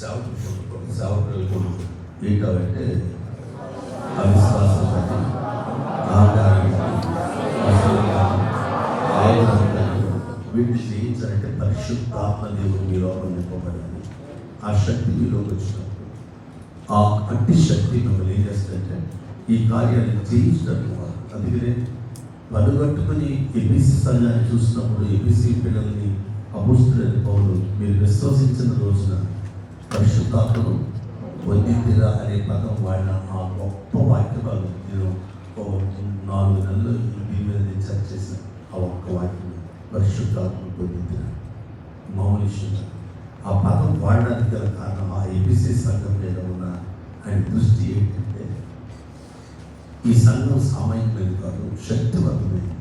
సేవకులకు ఏంటంటే అవిశ్వాసం వీటిని జయించాలంటే పరిశుద్ధాత్మ దేవుడు మీలో నింపబడాలి. ఆ శక్తి మీలోకి వచ్చినప్పుడు ఆ అట్టి శక్తి మిమ్మల్ని ఏం చేస్తుందంటే ఈ కార్యాన్ని చేయించడం. అందుకనే పలుగట్టుకుని ఎబిసి సంఘాన్ని చూసినప్పుడు ఎబిసి పిల్లల్ని అపోస్తులైన పౌలు మీరు విశ్వసించిన రోజున పరిశుద్ధాత్మను పొందిరా అనే పదం వాడిన ఆ గొప్ప వాక్యాలు నేను 4 నెలలు దీని మీద నేను చర్చ చేసిన ఆ ఒక్క వాక్యం పరిశుద్ధాత్మను పొందిరా మామూలు ఆ పదం వాడడానికి గల కారణం ఆ ఎబిసి సంఘం మీద ఉన్న ఆయన దృష్టి ఏంటంటే ఈ సంఘం సామాన్యమైనది కాదు, శక్తివంతమైనది.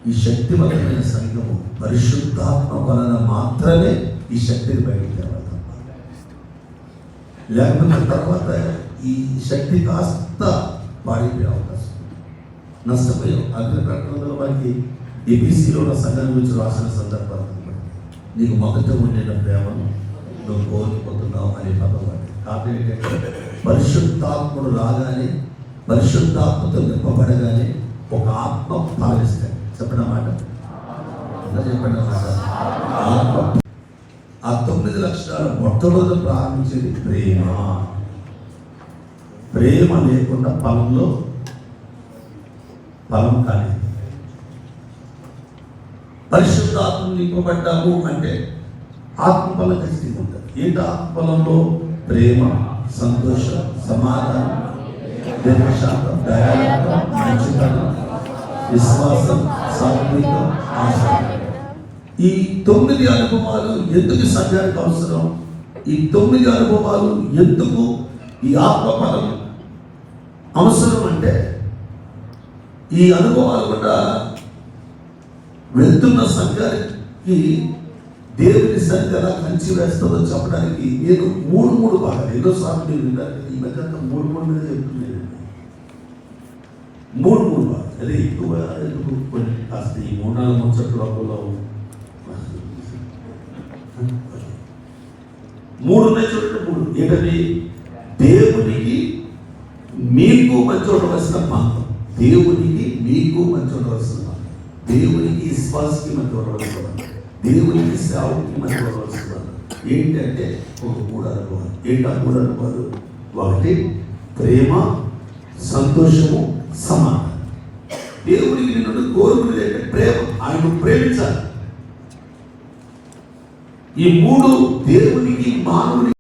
ఈ శక్తివంతమైన సంఘము పరిశుద్ధాత్మ వలన మాత్రమే ఈ శక్తిని బయటికి తేవాలి. లేకపోతే తర్వాత ఈ శక్తి కాస్త పాడిపోయే అవకాశం, నష్టపోయాం. అగ్రప్రకటనలో వారికి ఎబిసిలో ఉన్న సంఘం గురించి రాసిన సందర్భాలు నీకు మొదట ఉండిన ప్రేమను నువ్వు కోల్పోతున్నావు అనే పదం వాడి. కాబట్టి ఏంటంటే పరిశుద్ధాత్ముడు రాగానే, పరిశుద్ధాత్మతో నింపబడగానే ఒక ఆత్మ పాలిస్తాడు. చెప్పిన మాట చెప్పిన మాట ఆత్మ. ఆ 9 లక్షణాలు మొట్టమొదటి ప్రారంభించేది ప్రేమ. ప్రేమ లేకుండా ఫలంలో ఫలం కానీ. పరిశుద్ధాత్మ నింపబడ్డాము అంటే ఆత్మఫలం ఖచ్చితంగా ఉంటుంది. ఏంటి ఆత్మఫలంలో? ప్రేమ, సంతోషం, సమాధానం, దీర్ఘశాంతం, దయాళుత్వం, మంచితనం, విశ్వాసం, సాత్వికం, ఆశ. ఈ 9 అనుభవాలు ఎందుకు సంఘానికి అవసరం? ఈ 9 అనుభవాలు ఎందుకు ఈ ఆత్మఫలం అవసరం అంటే ఈ అనుభవాలు కూడా వెళ్తున్న సంఘానికి దేవుని సన్నిధి ఎలా కంచి వేస్తుందో చెప్పడానికి నేను 3 భాగాలు ఎన్నోసార్లు మీరు విన్నారు. ఈ మధ్య 3 మీద చెప్తున్నాను. 3 భాగాలు అదే ఎక్కువ ఎందుకు కొన్ని కాస్త ఈ 3-4 ముచ్చట్లు లోపల 3 ఉన్నాయి చూడండి. 3 ఏంటంటే దేవునికి మీకు మధ్య ఉండవలసిన బంధం, దేవునికి మీకు మధ్య ఉండవలసిన బంధం, దేవునికి విశ్వాసకి మధ్య ఉండవలసిన బంధం, దేవునికి సేవకి మధ్య ఉండవలసిన బంధం. ఏంటంటే ఒక 3 అనుభవాలు. ఏంటి ఆ 3 అనుభవాలు? ఒకటి ప్రేమ, సంతోషము, సమాధానం. దేవునికి నిన్ను కోరుకునేది అంటే ప్రేమ, ఆయన ప్రేమించాలి. ఈ 3 దేవునికి మానవునికి